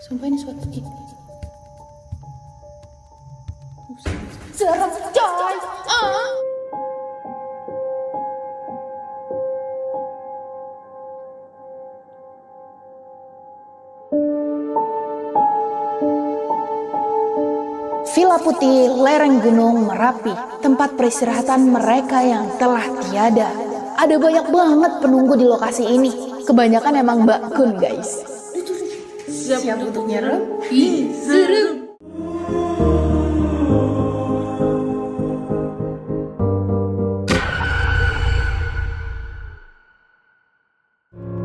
Sumpah ini suatu ini. Serem coy. Villa Putih, lereng Gunung Merapi, tempat peristirahatan mereka yang telah tiada. Ada banyak banget penunggu di lokasi ini. Kebanyakan emang Mbak Kun, guys. Siap untuk nyerem? Ih, serem.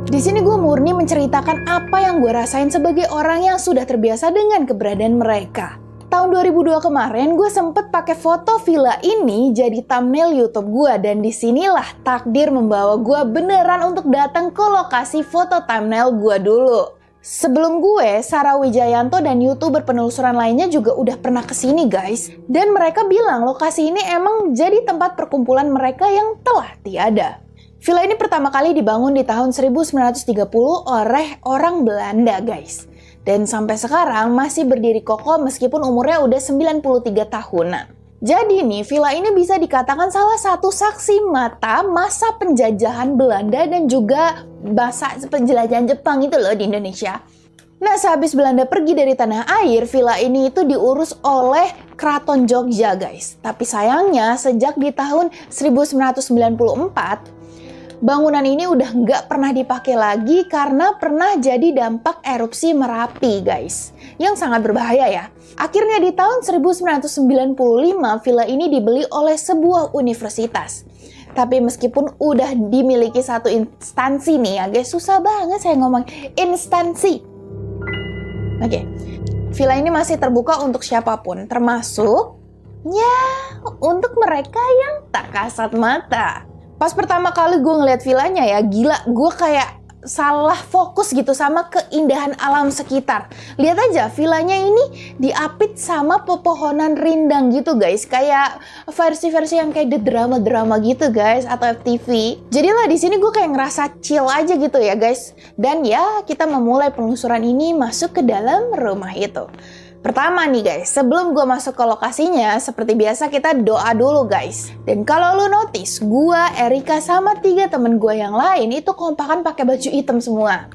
Di sini gue murni menceritakan apa yang gue rasain sebagai orang yang sudah terbiasa dengan keberadaan mereka. Tahun 2002 kemarin gue sempet pakai foto villa ini jadi thumbnail YouTube gue, dan disinilah takdir membawa gue beneran untuk datang ke lokasi foto thumbnail gue dulu. Sebelum gue, Sarah Wijayanto dan YouTuber penelusuran lainnya juga udah pernah kesini guys, dan mereka bilang lokasi ini emang jadi tempat perkumpulan mereka yang telah tiada. Villa ini pertama kali dibangun di tahun 1930 oleh orang Belanda guys. Dan sampai sekarang masih berdiri kokoh meskipun umurnya udah 93 tahunan. Jadi nih, villa ini bisa dikatakan salah satu saksi mata masa penjajahan Belanda dan juga masa penjelajahan Jepang itu loh di Indonesia. Nah, sehabis Belanda pergi dari tanah air, villa ini itu diurus oleh Keraton Jogja guys. Tapi sayangnya sejak di tahun 1994, bangunan ini udah nggak pernah dipakai lagi karena pernah jadi dampak erupsi Merapi guys, yang sangat berbahaya ya. Akhirnya di tahun 1995 villa ini dibeli oleh sebuah universitas. Tapi meskipun udah dimiliki satu instansi nih ya guys, susah banget saya ngomong instansi. Oke, villa ini masih terbuka untuk siapapun, termasuk ya untuk mereka yang tak kasat mata. Pas pertama kali gue ngeliat villanya ya, gila, gue kayak salah fokus gitu sama keindahan alam sekitar. Lihat aja, villanya ini diapit sama pepohonan rindang gitu guys, kayak versi-versi yang kayak the drama-drama gitu guys, atau FTV. Jadilah di sini gue kayak ngerasa chill aja gitu ya guys. Dan ya, kita memulai penelusuran ini masuk ke dalam rumah itu. Pertama nih guys, sebelum gue masuk ke lokasinya, seperti biasa kita doa dulu guys. Dan kalau lu notice, gue, Erika, sama 3 temen gue yang lain itu kompakan pakai baju hitam semua.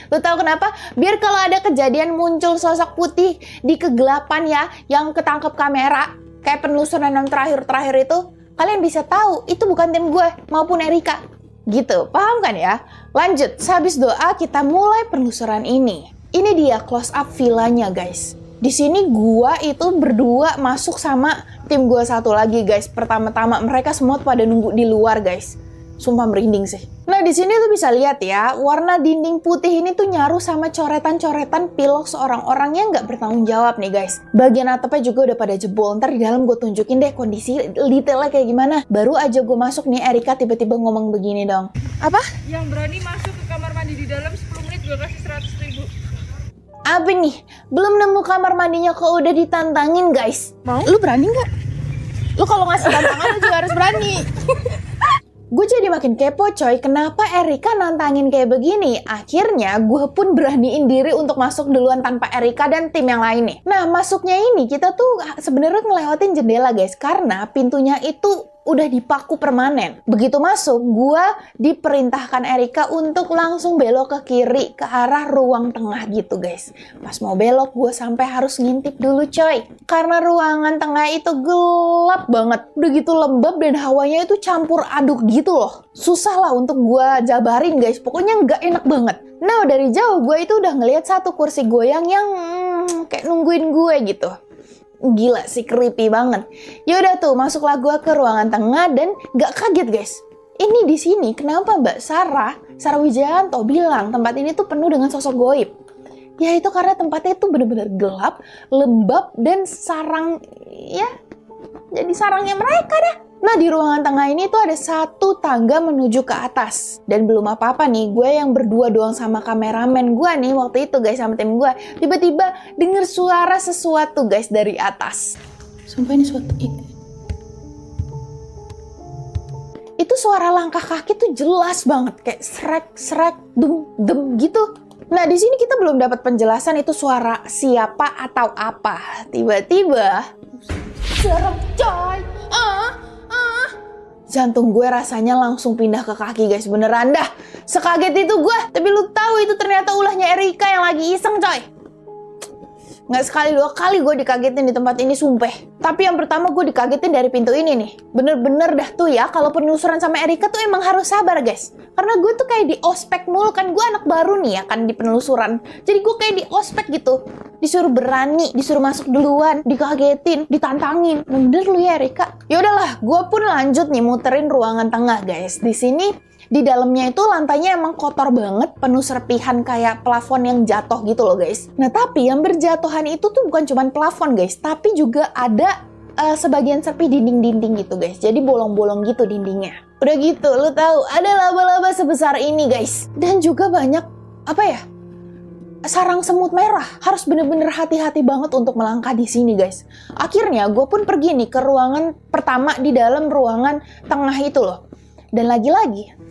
Lu tahu kenapa? Biar kalau ada kejadian muncul sosok putih di kegelapan ya, yang ketangkep kamera, kayak penelusuran yang terakhir itu, kalian bisa tahu itu bukan tim gue maupun Erika. Gitu, paham kan ya? Lanjut, sehabis doa kita mulai penelusuran ini. Ini dia close up villanya guys. Di sini gua itu berdua masuk sama tim gua satu lagi guys. Pertama-tama mereka semua pada nunggu di luar guys. Sumpah merinding sih. Nah di sini tuh bisa lihat ya, warna dinding putih ini tuh nyaru sama coretan-coretan pilok seorang orang yang nggak bertanggung jawab nih guys. Bagian atapnya juga udah pada jebol. Ntar di dalam gue tunjukin deh kondisi detailnya kayak gimana. Baru aja gue masuk nih, Erika tiba-tiba ngomong begini dong. Apa? Yang berani masuk ke kamar mandi di dalam 10 menit gue kasih 100.000. Apa nih? Belum nemu kamar mandinya kok udah ditantangin guys. Mau? Lu berani nggak? Lu kalau ngasih tantangan lu juga harus berani. Gue jadi makin kepo coy, kenapa Erika nantangin kayak begini? Akhirnya gue pun beraniin diri untuk masuk duluan tanpa Erika dan tim yang lain nih. Nah masuknya ini kita tuh sebenarnya ngelewatin jendela guys, karena pintunya itu udah dipaku permanen. Begitu masuk, gue diperintahkan Erika untuk langsung belok ke kiri ke arah ruang tengah gitu guys. Pas mau belok, gue sampai harus ngintip dulu coy. Karena ruangan tengah itu gelap banget. Udah gitu lembab dan hawanya itu campur aduk gitu loh. Susah lah untuk gue jabarin guys. Pokoknya nggak enak banget. Nah dari jauh gue itu udah ngeliat satu kursi goyang yang kayak nungguin gue gitu. Gila sih, creepy banget. Yaudah tuh, masuklah gue ke ruangan tengah dan gak kaget guys. Ini di sini kenapa Mbak Sarah Wijayanto bilang tempat ini tuh penuh dengan sosok goib. Ya itu karena tempatnya itu bener-bener gelap, lembab, dan sarang, ya jadi sarangnya mereka dah. Nah di ruangan tengah ini tuh ada satu tangga menuju ke atas. Dan belum apa-apa nih, gue yang berdua doang sama kameramen gue nih waktu itu guys, sama tim gue. Tiba-tiba denger suara sesuatu guys dari atas. Sumpah ini suatu ini. Itu suara langkah kaki tuh jelas banget, kayak srek, dem gitu. Nah, di sini kita belum dapat penjelasan itu suara siapa atau apa. Tiba-tiba serem coy. Jantung gue rasanya langsung pindah ke kaki guys, beneran dah. Sekaget itu gue. Tapi lu tahu itu ternyata ulahnya Erika yang lagi iseng coy. Nggak sekali dua kali gue dikagetin di tempat ini, sumpah. Tapi yang pertama gue dikagetin dari pintu ini nih. Bener-bener dah tuh ya, kalau penelusuran sama Erika tuh emang harus sabar guys. Karena gue tuh kayak di ospek mulu, kan gue anak baru nih ya kan di penelusuran. Jadi gue kayak di ospek gitu. Disuruh berani, disuruh masuk duluan, dikagetin, ditantangin. Bener lu ya Erika? Yaudahlah, gue pun lanjut nih muterin ruangan tengah guys. Di sini di dalamnya itu lantainya emang kotor banget, penuh serpihan kayak plafon yang jatuh gitu loh guys. Nah tapi yang berjatuhan itu tuh bukan cuma plafon guys, tapi juga ada sebagian serpi dinding-dinding gitu guys. Jadi bolong-bolong gitu dindingnya. Udah gitu, lu tahu ada laba-laba sebesar ini guys. Dan juga banyak sarang semut merah. Harus bener-bener hati-hati banget untuk melangkah di sini guys. Akhirnya gue pun pergi nih ke ruangan pertama di dalam ruangan tengah itu loh. Dan lagi-lagi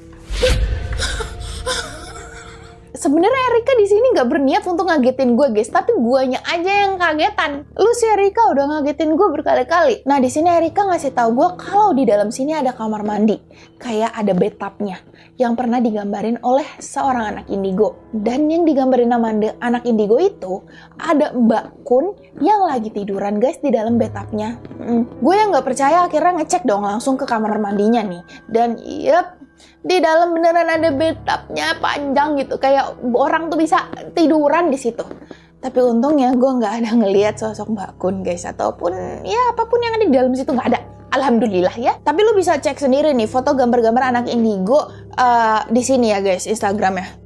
sebenarnya Erika di sini nggak berniat untuk ngagetin gue guys, tapi guanya aja yang kagetan. Lu si Erika udah ngagetin gue berkali-kali. Nah di sini Erika ngasih tahu gue kalau di dalam sini ada kamar mandi, kayak ada bathtubnya yang pernah digambarin oleh seorang anak indigo. Dan yang digambarin nama anak indigo itu ada Mbak Kun yang lagi tiduran guys di dalam bathtubnya. Gue yang nggak percaya akhirnya ngecek dong langsung ke kamar mandinya nih. Dan di dalam beneran ada bathtubnya panjang gitu, kayak orang tuh bisa tiduran di situ. Tapi untungnya gue nggak ada ngelihat sosok Mbak Kun guys, ataupun ya apapun yang ada di dalam situ nggak ada. Alhamdulillah ya. Tapi lu bisa cek sendiri nih foto gambar-gambar anak indigo di sini ya guys, Instagramnya.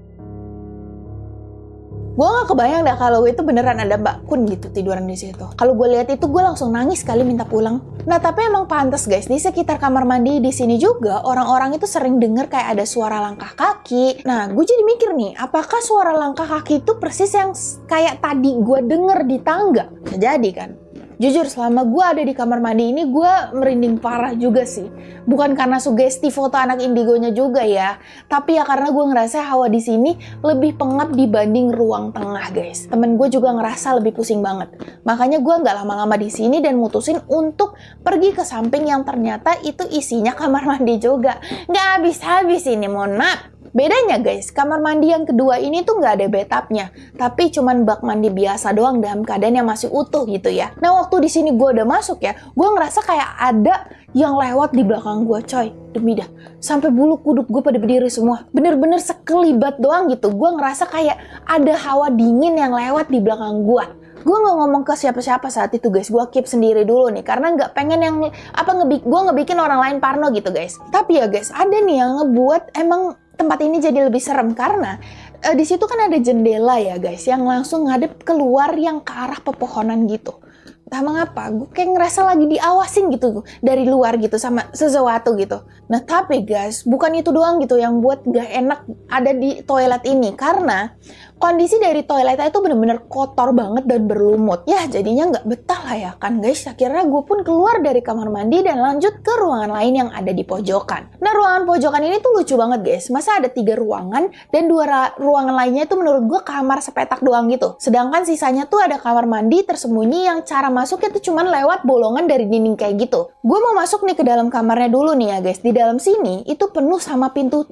Gue gak kebayang dah kalau itu beneran ada Mbak Kun gitu tiduran di situ. Kalau gue lihat itu gue langsung nangis kali minta pulang. Nah tapi emang pantas guys, di sekitar kamar mandi di sini juga orang-orang itu sering denger kayak ada suara langkah kaki. Nah gue jadi mikir nih, apakah suara langkah kaki itu persis yang kayak tadi gue denger di tangga? Bisa jadi kan? Jujur selama gue ada di kamar mandi ini gue merinding parah juga sih. Bukan karena sugesti foto anak indigonya juga ya, tapi ya karena gue ngerasa hawa di sini lebih pengap dibanding ruang tengah guys. Temen gue juga ngerasa lebih pusing banget. Makanya gue nggak lama-lama di sini dan mutusin untuk pergi ke samping yang ternyata itu isinya kamar mandi juga. Nggak habis-habis ini, mohon maaf. Bedanya guys, kamar mandi yang kedua ini tuh nggak ada bathtubnya, tapi cuman bak mandi biasa doang dalam keadaan yang masih utuh gitu ya. Nah waktu di sini gue udah masuk ya, gue ngerasa kayak ada yang lewat di belakang gue coy. Demi dah, sampai bulu kuduk gue pada berdiri semua. Bener-bener sekelibat doang gitu, gue ngerasa kayak ada hawa dingin yang lewat di belakang gue. Gue gak ngomong ke siapa-siapa saat itu guys, gue keep sendiri dulu nih, karena gak pengen yang gue ngebikin orang lain parno gitu guys. Tapi ya guys, ada nih yang ngebuat emang tempat ini jadi lebih serem karena di situ kan ada jendela ya guys yang langsung ngadep keluar yang ke arah pepohonan gitu. Entah mengapa gue kayak ngerasa lagi diawasin gitu dari luar gitu sama sesuatu gitu. Nah tapi guys, bukan itu doang gitu yang buat gak enak ada di toilet ini, karena kondisi dari toiletnya itu bener-bener kotor banget dan berlumut. Ya jadinya nggak betah lah ya kan guys. Akhirnya gue pun keluar dari kamar mandi dan lanjut ke ruangan lain yang ada di pojokan. Nah ruangan pojokan ini tuh lucu banget guys. Masa ada 3 ruangan dan 2 ruangan lainnya itu menurut gue kamar sepetak doang gitu. Sedangkan sisanya tuh ada kamar mandi tersembunyi yang cara masuknya tuh cuman lewat bolongan dari dinding kayak gitu. Gue mau masuk nih ke dalam kamarnya dulu nih ya guys. Di dalam sini itu penuh sama pintu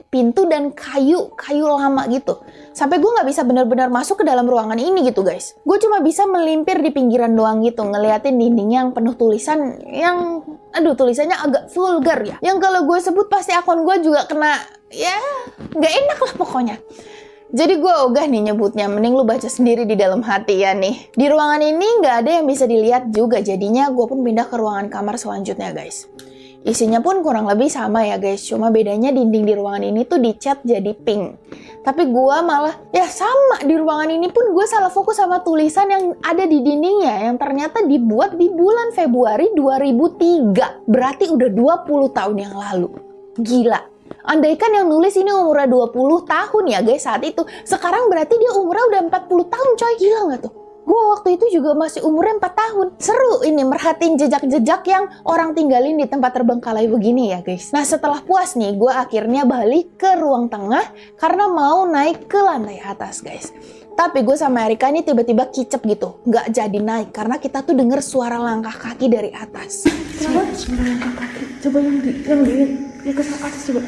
dan kayu lama gitu. Sampai gue nggak bisa benar-benar masuk ke dalam ruangan ini gitu guys. Gue cuma bisa melimpir di pinggiran doang gitu, ngeliatin dinding yang penuh tulisan yang, tulisannya agak vulgar ya. Yang kalau gue sebut pasti akun gue juga kena, ya nggak enak lah pokoknya. Jadi gue ogah nih nyebutnya, mending lu baca sendiri di dalam hati ya nih. Di ruangan ini nggak ada yang bisa dilihat juga, jadinya gue pun pindah ke ruangan kamar selanjutnya guys. Isinya pun kurang lebih sama ya guys, cuma bedanya dinding di ruangan ini tuh dicat jadi pink. Tapi gue malah, ya sama, di ruangan ini pun gue salah fokus sama tulisan yang ada di dindingnya, yang ternyata dibuat di bulan Februari 2003. Berarti udah 20 tahun yang lalu. Gila. Andaikan yang nulis ini umurnya 20 tahun ya guys saat itu, sekarang berarti dia umurnya udah 40 tahun coy, gila gak tuh? Gue waktu itu juga masih umurnya 4 tahun. Seru ini merhatiin jejak-jejak yang orang tinggalin di tempat terbengkalai begini ya guys. Nah setelah puas nih, gue akhirnya balik ke ruang tengah karena mau naik ke lantai atas guys. Tapi gue sama Erika ini tiba-tiba kicep gitu. Nggak jadi naik karena kita tuh denger suara langkah kaki dari atas. Kenapa? Suara langkah kaki. Coba yang di ke atas coba.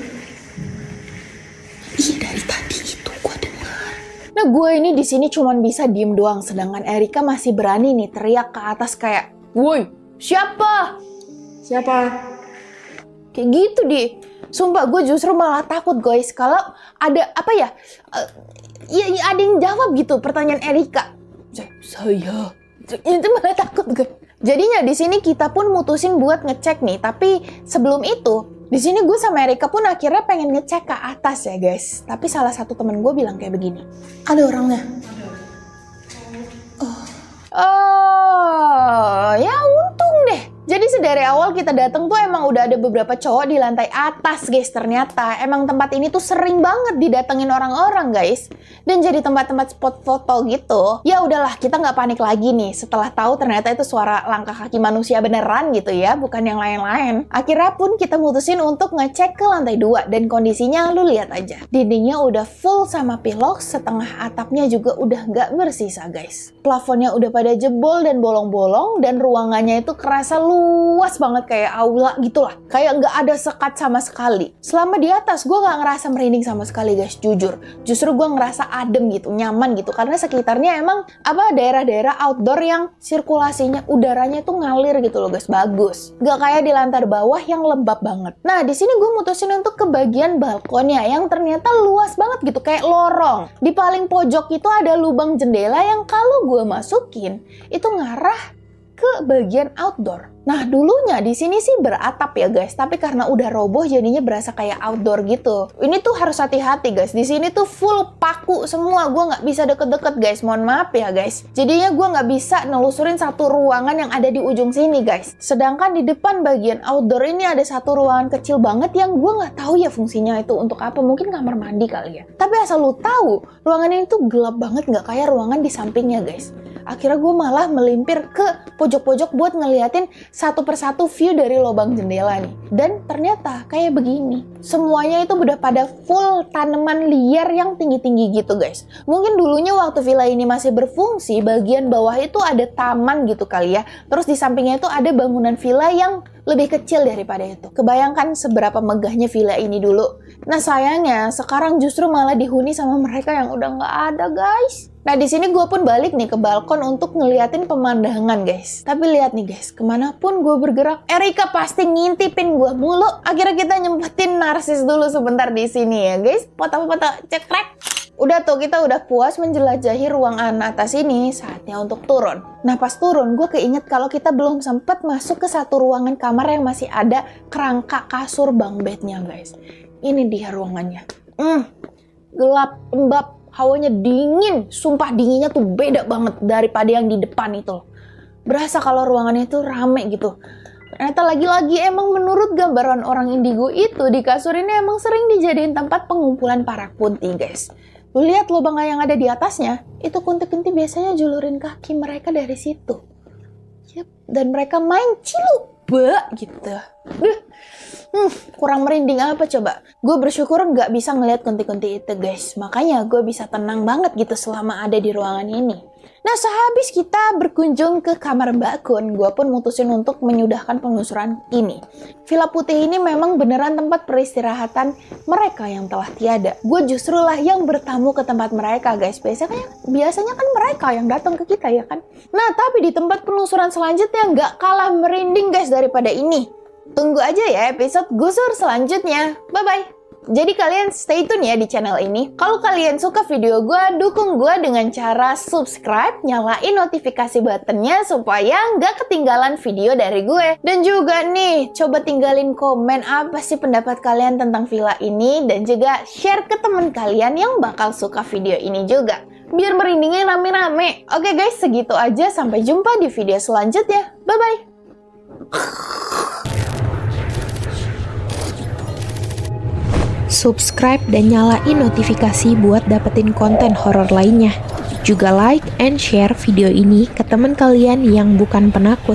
Iya dari tadi itu gue dengar. Nah gue ini di sini cuman bisa diem doang, sedangkan Erika masih berani nih teriak ke atas kayak, "Woi, siapa?" Siapa? Kayak gitu deh. Sumpah gue justru malah takut guys kalau ada apa ya? Ya ada yang jawab gitu pertanyaan Erika. Saya. Itu malah takut gue. Jadinya di sini kita pun mutusin buat ngecek nih, tapi sebelum itu di sini gue sama Erika pun akhirnya pengen ngecek ke atas ya guys. Tapi salah satu temen gue bilang kayak begini. Ada orangnya. Oh, ya untung deh. Jadi dari awal kita datang tuh emang udah ada beberapa cowok di lantai atas guys. Ternyata emang tempat ini tuh sering banget didatengin orang-orang guys. Dan jadi tempat-tempat spot foto gitu. Ya udahlah, kita nggak panik lagi nih setelah tahu ternyata itu suara langkah kaki manusia beneran gitu ya, bukan yang lain-lain. Akhirnya pun kita mutusin untuk ngecek ke lantai 2 dan kondisinya lu lihat aja. Dindingnya udah full sama pilok, setengah atapnya juga udah nggak bersisa guys. Plafonnya udah pada jebol dan bolong-bolong dan ruangannya itu kerasa luas banget kayak aula gitulah. Kayak nggak ada sekat sama sekali. Selama di atas gue nggak ngerasa merinding sama sekali guys, jujur. Justru gue ngerasa adem gitu, nyaman gitu. Karena sekitarnya emang daerah-daerah outdoor yang sirkulasinya, udaranya itu ngalir gitu loh guys, bagus. Nggak kayak di lantai bawah yang lembab banget. Nah di sini gue mutusin untuk ke bagian balkonnya yang ternyata luas banget gitu, kayak lorong. Di paling pojok itu ada lubang jendela yang kalau gue masukin itu ngarah ke bagian outdoor. Nah dulunya di sini sih beratap ya guys, tapi karena udah roboh jadinya berasa kayak outdoor gitu. Ini tuh harus hati-hati guys. Di sini tuh full paku semua, gue nggak bisa deket-deket guys. Mohon maaf ya guys. Jadinya gue nggak bisa nelusurin satu ruangan yang ada di ujung sini guys. Sedangkan di depan bagian outdoor ini ada satu ruangan kecil banget yang gue nggak tahu ya fungsinya itu untuk apa. Mungkin kamar mandi kali ya. Tapi asal lu tahu, ruangan ini tuh gelap banget, nggak kayak ruangan di sampingnya guys. Akhirnya gue malah melimpir ke pojok-pojok buat ngeliatin satu persatu view dari lubang jendela nih. Dan ternyata kayak begini. Semuanya itu udah pada full tanaman liar yang tinggi-tinggi gitu guys. Mungkin dulunya waktu villa ini masih berfungsi, bagian bawah itu ada taman gitu kali ya. Terus di sampingnya itu ada bangunan villa yang lebih kecil daripada itu. Kebayangkan seberapa megahnya villa ini dulu. Nah sayangnya sekarang justru malah dihuni sama mereka yang udah nggak ada guys. Nah di sini gue pun balik nih ke balkon untuk ngeliatin pemandangan guys. Tapi lihat nih guys, kemanapun gue bergerak, Erika pasti ngintipin gue mulu. Akhirnya kita nyempetin narsis dulu sebentar di sini ya guys. Foto-foto cekrek. Udah tuh kita udah puas menjelajahi ruangan atas ini, saatnya untuk turun. Nah pas turun gue keinget kalau kita belum sempet masuk ke satu ruangan kamar yang masih ada kerangka kasur bunk bednya guys. Ini dia ruangannya. Gelap, lembab. Hawanya dingin, sumpah dinginnya tuh beda banget daripada yang di depan itu. Berasa kalau ruangannya itu rame gitu. Ternyata lagi-lagi emang menurut gambaran orang indigo itu di kasur ini emang sering dijadiin tempat pengumpulan para kunti guys. Lu lihat lubang yang ada di atasnya, itu kunti-kunti biasanya julurin kaki mereka dari situ. Yep, dan mereka main ciluba gitu. Kurang merinding apa coba? Gue bersyukur nggak bisa ngeliat kunti-kunti itu guys. Makanya gue bisa tenang banget gitu selama ada di ruangan ini. Nah sehabis kita berkunjung ke kamar Mbak Kun, gue pun mutusin untuk menyudahkan penelusuran ini. Villa Putih ini memang beneran tempat peristirahatan mereka yang telah tiada. Gue justru lah yang bertamu ke tempat mereka guys. Biasanya kan mereka yang datang ke kita ya kan. Nah tapi di tempat penelusuran selanjutnya nggak kalah merinding guys daripada ini. Tunggu aja ya episode gusur selanjutnya. Bye-bye. Jadi kalian stay tune ya di channel ini. Kalau kalian suka video gue, dukung gue dengan cara subscribe, nyalain notifikasi buttonnya supaya nggak ketinggalan video dari gue. Dan juga nih, coba tinggalin komen apa sih pendapat kalian tentang villa ini. Dan juga share ke teman kalian yang bakal suka video ini juga. Biar merindingnya rame-rame. Oke guys, segitu aja. Sampai jumpa di video selanjutnya. Bye-bye. Subscribe dan nyalain notifikasi buat dapetin konten horor lainnya. Juga like and share video ini ke teman kalian yang bukan penakut.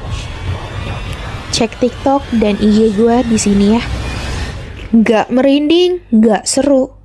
Cek TikTok dan IG gue di sini ya. Nggak merinding, nggak seru.